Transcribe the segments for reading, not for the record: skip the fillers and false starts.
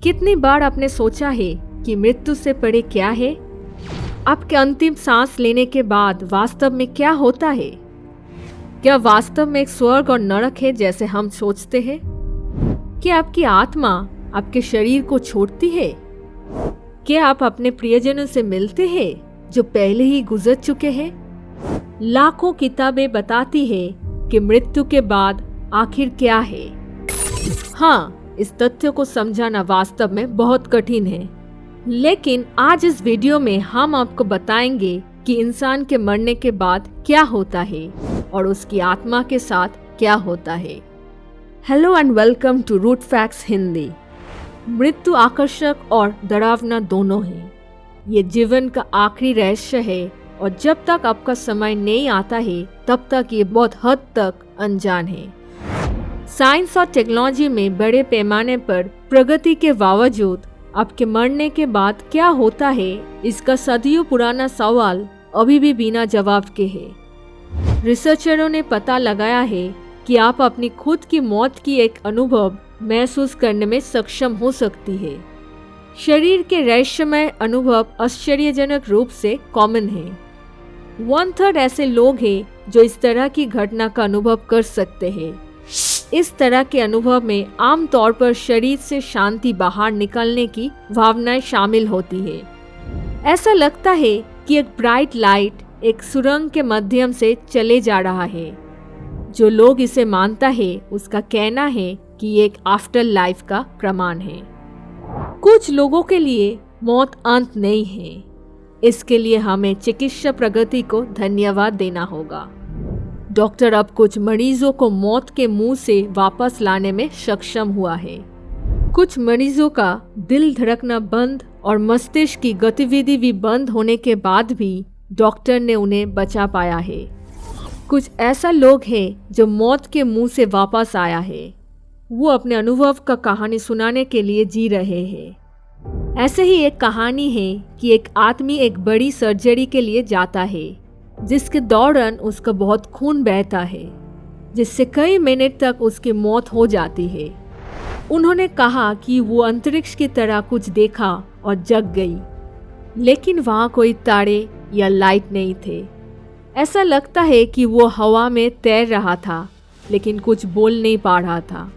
कितनी बार आपने सोचा है कि मृत्यु से परे क्या है? आपके अंतिम सांस लेने के बाद वास्तव में क्या होता है? क्या वास्तव में एक स्वर्ग और नरक है जैसे हम सोचते हैं? क्या आपकी आत्मा आपके शरीर को छोड़ती है? क्या आप अपने प्रियजनों से मिलते हैं जो पहले ही गुजर चुके हैं? लाखों किताबें बताती हैं कि मृत्यु के बाद आखिर क्या है। हाँ, इस तथ्य को समझाना वास्तव में बहुत कठिन है, लेकिन आज इस वीडियो में हम आपको बताएंगे कि इंसान के मरने के बाद क्या होता है और उसकी आत्मा के साथ क्या होता है। Hello and welcome to root facts Hindi. मृत्यु आकर्षक और डरावना दोनों है। ये जीवन का आखिरी रहस्य है और जब तक आपका समय नहीं आता है तब तक ये बहुत हद तक अनजान है। साइंस और टेक्नोलॉजी में बड़े पैमाने पर प्रगति के बावजूद आपके मरने के बाद क्या होता है, इसका सदियों पुराना सवाल अभी भी बिना जवाब के है। रिसर्चरों ने पता लगाया है कि आप अपनी खुद की मौत की एक अनुभव महसूस करने में सक्षम हो सकती है। शरीर के रहस्यमय अनुभव आश्चर्यजनक रूप से कॉमन है। 1/3 ऐसे लोग हैं जो इस तरह की घटना का अनुभव कर सकते हैं। इस तरह के अनुभव में आमतौर पर शरीर से शांति बाहर निकलने की भावनाएं शामिल होती है। ऐसा लगता है कि एक ब्राइट लाइट एक सुरंग के माध्यम से चले जा रहा है। जो लोग इसे मानता है उसका कहना है कि ये एक आफ्टर लाइफ का प्रमाण है। कुछ लोगों के लिए मौत अंत नहीं है। इसके लिए हमें चिकित्सा प्रगति को धन्यवाद देना होगा। डॉक्टर अब कुछ मरीजों को मौत के मुंह से वापस लाने में सक्षम हुआ है। कुछ मरीजों का दिल धड़कना बंद और मस्तिष्क की गतिविधि भी बंद होने के बाद भी डॉक्टर ने उन्हें बचा पाया है। कुछ ऐसा लोग हैं जो मौत के मुंह से वापस आया है। वो अपने अनुभव का कहानी सुनाने के लिए जी रहे हैं। ऐसे ही एक कहानी है कि एक आदमी एक बड़ी सर्जरी के लिए जाता है जिसके दौरान उसका बहुत खून बहता है, जिससे कई मिनट तक उसकी मौत हो जाती है। उन्होंने कहा कि वो अंतरिक्ष की तरह कुछ देखा और जग गई, लेकिन वहाँ कोई तारे या लाइट नहीं थे। ऐसा लगता है कि वो हवा में तैर रहा था, लेकिन कुछ बोल नहीं पा रहा था।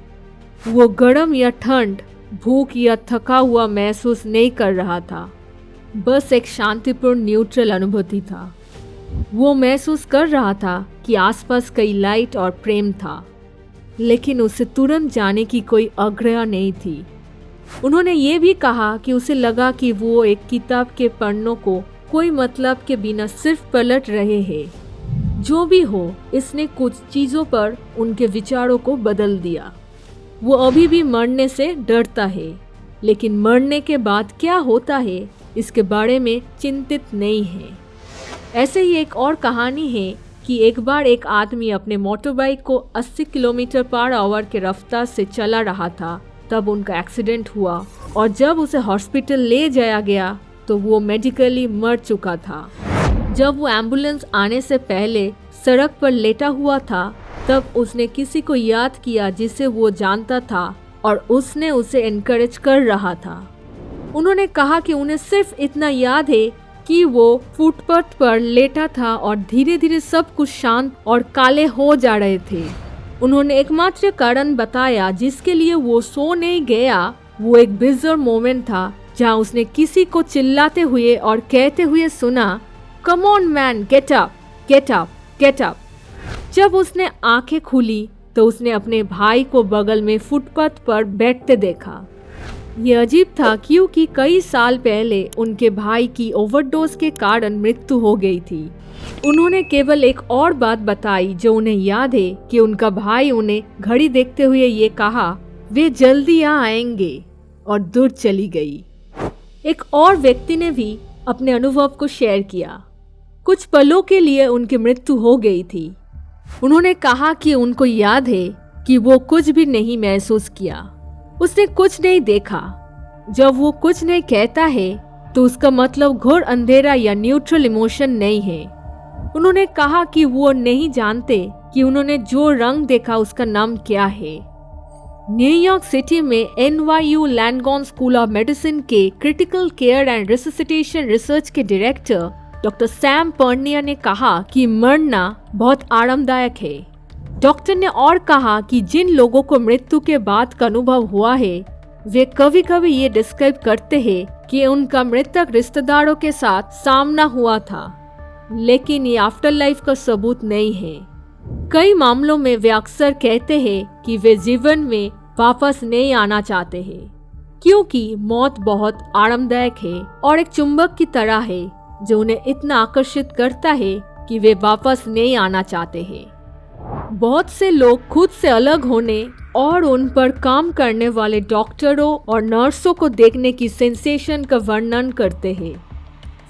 वो गर्म या ठंड, भूख या थका हुआ महसूस नहीं कर रहा था। बस एक शांतिपूर्ण न्यूट्रल अनुभूति था। वो महसूस कर रहा था कि आसपास कई लाइट और प्रेम था, लेकिन उसे तुरंत जाने की कोई आग्रह नहीं थी। उन्होंने ये भी कहा कि उसे लगा कि वो एक किताब के पन्नों को कोई मतलब के बिना सिर्फ पलट रहे हैं। जो भी हो, इसने कुछ चीज़ों पर उनके विचारों को बदल दिया। वो अभी भी मरने से डरता है, लेकिन मरने के बाद क्या होता है इसके बारे में चिंतित नहीं है। ऐसे ही एक और कहानी है कि एक बार एक आदमी अपने मोटरबाइक को 80 किलोमीटर पर आवर के रफ्तार से चला रहा था। तब उनका एक्सीडेंट हुआ और जब उसे हॉस्पिटल ले जाया गया तो वो मेडिकली मर चुका था। जब वो एम्बुलेंस आने से पहले सड़क पर लेटा हुआ था, तब उसने किसी को याद किया जिसे वो जानता था और उसने उसे एनकरेज कर रहा था। उन्होंने कहा कि उन्हें सिर्फ इतना याद है कि वो फुटपाथ पर लेटा था और धीरे धीरे सब कुछ शांत और काले हो जा रहे थे। उन्होंने एकमात्र कारण बताया जिसके लिए वो सो नहीं गया, वो एक बिजर मोमेंट था जहां उसने किसी को चिल्लाते हुए और कहते हुए सुना, come on man, get up, get up, get up. जब उसने आंखें खुली तो उसने अपने भाई को बगल में फुटपाथ पर बैठते देखा। ये अजीब था क्योंकि कई साल पहले उनके भाई की ओवरडोज के कारण मृत्यु हो गई थी। उन्होंने केवल एक और बात बताई जो उन्हें याद है कि उनका भाई उन्हें घड़ी देखते हुए ये कहा, वे जल्दी यहाँ आएंगे, और दूर चली गई। एक और व्यक्ति ने भी अपने अनुभव को शेयर किया। कुछ पलों के लिए उनकी मृत्यु हो गई थी। उन्होंने कहा कि उनको याद है कि वो कुछ भी नहीं महसूस किया, उसने कुछ नहीं देखा। जब वो कुछ नहीं कहता है तो उसका मतलब घोर अंधेरा या न्यूट्रल इमोशन नहीं है। उन्होंने कहा कि वो नहीं जानते कि उन्होंने जो रंग देखा उसका नाम क्या है। न्यूयॉर्क सिटी में NYU लैंगॉन स्कूल ऑफ मेडिसिन के critical care and resuscitation research के डायरेक्टर डॉक्टर सैम पर्निया ने कहा कि मरना बहुत आरामदायक है। डॉक्टर ने और कहा कि जिन लोगों को मृत्यु के बाद का अनुभव हुआ है वे कभी कभी ये डिस्क्राइब करते हैं कि उनका मृतक रिश्तेदारों के साथ सामना हुआ था, लेकिन ये आफ्टर लाइफ का सबूत नहीं है। कई मामलों में वे अक्सर कहते हैं कि वे जीवन में वापस नहीं आना चाहते हैं क्योंकि मौत बहुत आरामदायक है और एक चुंबक की तरह है जो उन्हें इतना आकर्षित करता है कि वे वापस नहीं आना चाहते हैं। बहुत से लोग खुद से अलग होने और उन पर काम करने वाले डॉक्टरों और नर्सों को देखने की सेंसेशन का वर्णन करते हैं।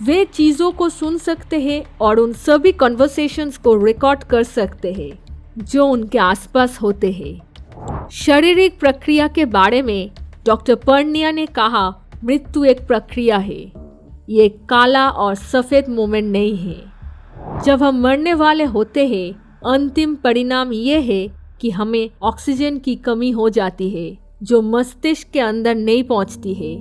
वे चीज़ों को सुन सकते हैं और उन सभी कन्वर्सेशंस को रिकॉर्ड कर सकते हैं जो उनके आसपास होते हैं। शारीरिक प्रक्रिया के बारे में डॉक्टर पर्निया ने कहा, मृत्यु एक प्रक्रिया है, ये काला और सफ़ेद मोमेंट नहीं है। जब हम मरने वाले होते हैं अंतिम परिणाम ये है कि हमें ऑक्सीजन की कमी हो जाती है जो मस्तिष्क के अंदर नहीं पहुंचती है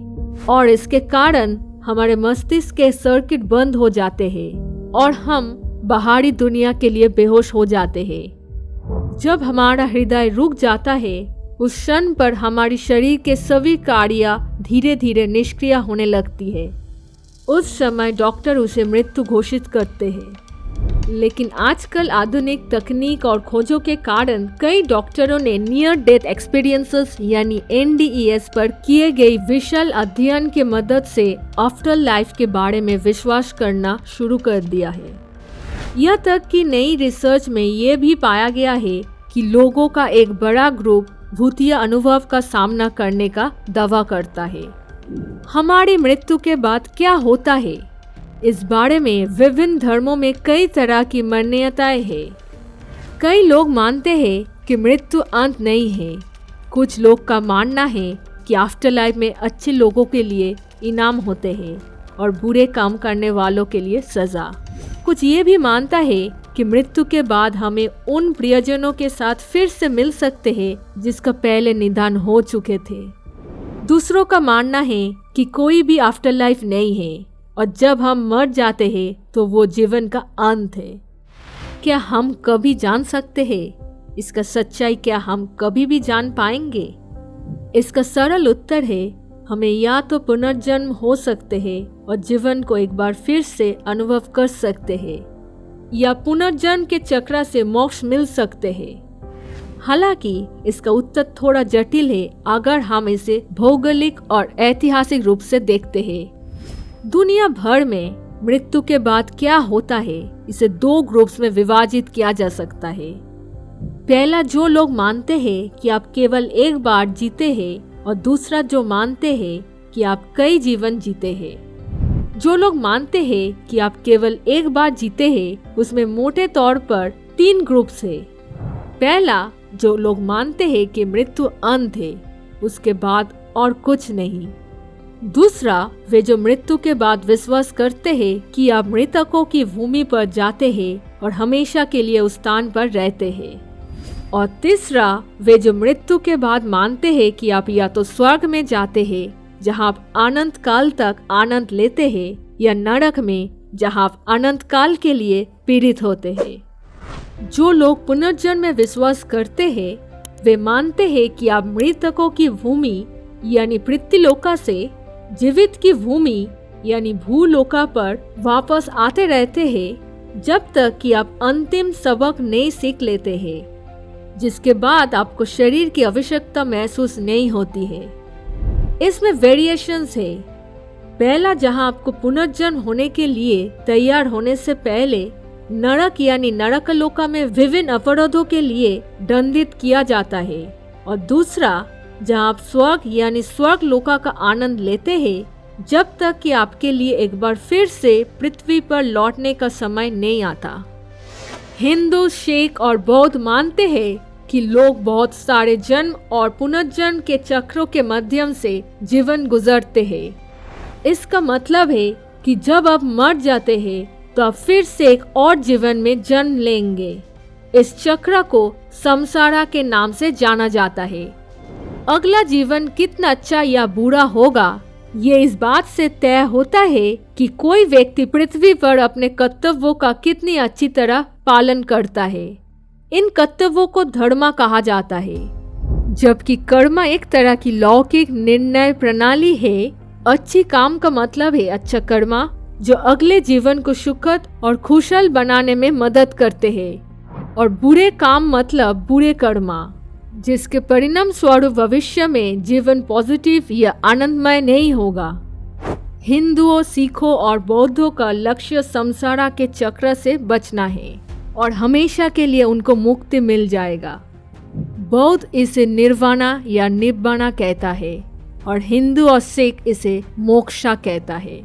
और इसके कारण हमारे मस्तिष्क के सर्किट बंद हो जाते हैं और हम बाहरी दुनिया के लिए बेहोश हो जाते हैं। जब हमारा हृदय रुक जाता है उस क्षण पर हमारी शरीर के सभी कार्य धीरे धीरे निष्क्रिय होने लगती है। उस समय डॉक्टर उसे मृत्यु घोषित करते हैं। लेकिन आजकल आधुनिक तकनीक और खोजों के कारण कई डॉक्टरों ने नियर डेथ एक्सपीरियंसेस यानी NDES पर किए गए विशाल अध्ययन की मदद से आफ्टर लाइफ के बारे में विश्वास करना शुरू कर दिया है। यह तक कि नई रिसर्च में ये भी पाया गया है कि लोगों का एक बड़ा ग्रुप भूतिया अनुभव का सामना करने का दावा करता है। हमारी मृत्यु के बाद क्या होता है, इस बारे में विभिन्न धर्मों में कई तरह की मान्यताएं हैं। कई लोग मानते हैं कि मृत्यु अंत नहीं है। कुछ लोग का मानना है कि आफ्टर लाइफ में अच्छे लोगों के लिए इनाम होते हैं और बुरे काम करने वालों के लिए सजा। कुछ ये भी मानता है कि मृत्यु के बाद हमें उन प्रियजनों के साथ फिर से मिल सकते हैं जिसका पहले निधन हो चुके थे। दूसरों का मानना है कि कोई भी आफ्टर लाइफ नहीं है और जब हम मर जाते हैं तो वो जीवन का अंत है। क्या हम कभी जान सकते हैं इसका सच्चाई? क्या हम कभी भी जान पाएंगे? इसका सरल उत्तर है, हमें या तो पुनर्जन्म हो सकते हैं और जीवन को एक बार फिर से अनुभव कर सकते हैं या पुनर्जन्म के चक्र से मोक्ष मिल सकते हैं। हालांकि इसका उत्तर थोड़ा जटिल है अगर हम इसे भौगोलिक और ऐतिहासिक रूप से देखते हैं। दुनिया भर में मृत्यु के बाद क्या होता है इसे दो ग्रुप्स में विभाजित किया जा सकता है। पहला, जो लोग मानते हैं कि आप केवल एक बार जीते हैं और दूसरा जो मानते हैं कि आप कई जीवन जीते हैं। जो लोग मानते हैं कि आप केवल एक बार जीते हैं उसमें मोटे तौर पर 3 ग्रुप्स है। पहला, जो लोग मानते हैं कि मृत्यु अंत है, उसके बाद और कुछ नहीं। दूसरा, वे जो मृत्यु के बाद विश्वास करते हैं कि आप मृतकों की भूमि पर जाते हैं और हमेशा के लिए उस स्थान पर रहते हैं। और तीसरा, वे जो मृत्यु के बाद मानते हैं कि आप या तो स्वर्ग में जाते हैं जहां आप अनंत काल तक आनंद लेते हैं या नरक में जहां आप अनंत काल के लिए पीड़ित होते हैं। जो लोग पुनर्जन्म में विश्वास करते हैं वे मानते हैं कि आप मृतकों की भूमि यानी पृथ्वीलोका से जीवित की भूमि यानी भूलोका पर वापस आते रहते हैं जब तक कि आप अंतिम सबक नहीं सीख लेते हैं, जिसके बाद आपको शरीर की आवश्यकता महसूस नहीं होती है। इसमें वेरिएशंस है। पहला, जहां आपको पुनर्जन्म होने के लिए तैयार होने से पहले नरक यानी नरकलोका में विभिन्न अपराधों के लिए दंडित किया जाता है, और दूसरा, जहां आप स्वर्ग यानी स्वर्ग लोका का आनंद लेते हैं जब तक कि आपके लिए एक बार फिर से पृथ्वी पर लौटने का समय नहीं आता। हिंदू, सिख और बौद्ध मानते हैं कि लोग बहुत सारे जन्म और पुनर्जन्म के चक्रों के माध्यम से जीवन गुजरते हैं। इसका मतलब है कि जब आप मर जाते हैं तो आप फिर से एक और जीवन में जन्म लेंगे। इस चक्र को संसारा के नाम से जाना जाता है। अगला जीवन कितना अच्छा या बुरा होगा ये इस बात से तय होता है कि कोई व्यक्ति पृथ्वी पर अपने कर्तव्यों का कितनी अच्छी तरह पालन करता है। इन कर्तव्यों को धर्म कहा जाता है, जबकि कर्म एक तरह की लौकिक निर्णय प्रणाली है। अच्छी काम का मतलब है अच्छा कर्म जो अगले जीवन को सुखद और खुशहाल बनाने में मदद करते हैं, और बुरे काम मतलब बुरे कर्म जिसके परिणाम स्वरूप भविष्य में जीवन पॉजिटिव या आनंदमय नहीं होगा। हिंदुओं, सिखों और बौद्धों का लक्ष्य संसार के चक्र से बचना है और हमेशा के लिए उनको मुक्ति मिल जाएगा। बौद्ध इसे निर्वाणा या निब्बाणा कहता है और हिंदू और सिख इसे मोक्षा कहता है।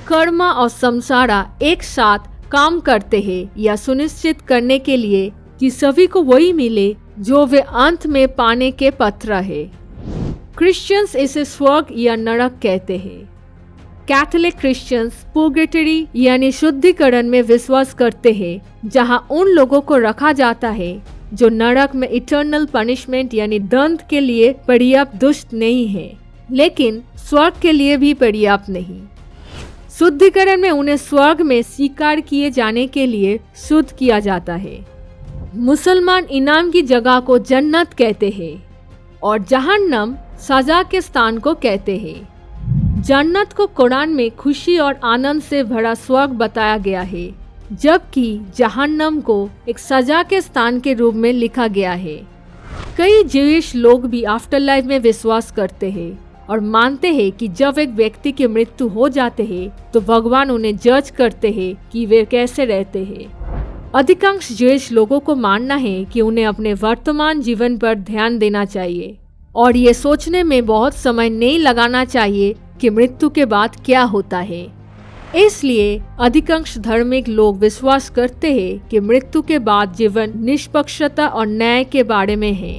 कर्म और संसार एक साथ काम करते हैं या सुनिश्चित करने के लिए कि सभी को वही मिले जो वे अंत में पाने के पात्र है। क्रिश्चियंस इसे स्वर्ग या नरक कहते हैं। कैथोलिक क्रिश्चियंस पुर्गेटरी यानी शुद्धिकरण में विश्वास करते हैं, जहां उन लोगों को रखा जाता है जो नरक में इटर्नल पनिशमेंट यानी दंड के लिए पर्याप्त दुष्ट नहीं है, लेकिन स्वर्ग के लिए भी पर्याप्त नहीं। शुद्धिकरण में उन्हें स्वर्ग में स्वीकार किए जाने के लिए शुद्ध किया जाता है। मुसलमान इनाम की जगह को जन्नत कहते हैं और जहन्नम सजा के स्थान को कहते हैं। जन्नत को कुरान में खुशी और आनंद से भरा स्वर्ग बताया गया है, जबकि जहन्नम को एक सजा के स्थान के रूप में लिखा गया है। कई ज्यूइश लोग भी आफ्टर लाइफ में विश्वास करते हैं और मानते हैं कि जब एक व्यक्ति की मृत्यु हो जाते हैं तो भगवान उन्हें जज करते हैं कि वे कैसे रहते हैं। अधिकांश ज्यूइश लोगों को मानना है कि उन्हें अपने वर्तमान जीवन पर ध्यान देना चाहिए और ये सोचने में बहुत समय नहीं लगाना चाहिए कि मृत्यु के बाद क्या होता है। इसलिए अधिकांश धार्मिक लोग विश्वास करते हैं कि मृत्यु के बाद जीवन निष्पक्षता और न्याय के बारे में है।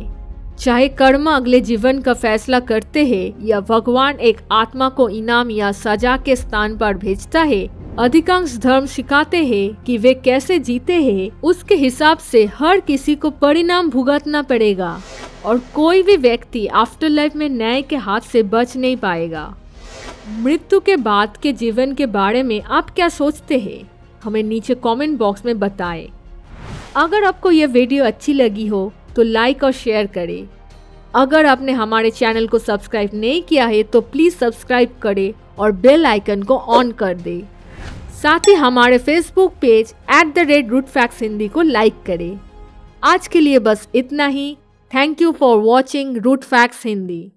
चाहे कर्म अगले जीवन का फैसला करते हैं या भगवान एक आत्मा को इनाम या सजा के स्थान पर भेजता है, अधिकांश धर्म सिखाते हैं कि वे कैसे जीते हैं उसके हिसाब से हर किसी को परिणाम भुगतना पड़ेगा और कोई भी व्यक्ति आफ्टर लाइफ में न्याय के हाथ से बच नहीं पाएगा। मृत्यु के बाद के जीवन के बारे में आप क्या सोचते हैं? हमें नीचे कमेंट बॉक्स में बताएं। अगर आपको यह वीडियो अच्छी लगी हो तो लाइक और शेयर करें। अगर आपने हमारे चैनल को सब्सक्राइब नहीं किया है तो प्लीज़ सब्सक्राइब करें और बेल आइकन को ऑन कर दें। साथ ही हमारे फेसबुक पेज @rootfacts हिंदी को लाइक करें। आज के लिए बस इतना ही। Thank you for watching Root facts Hindi.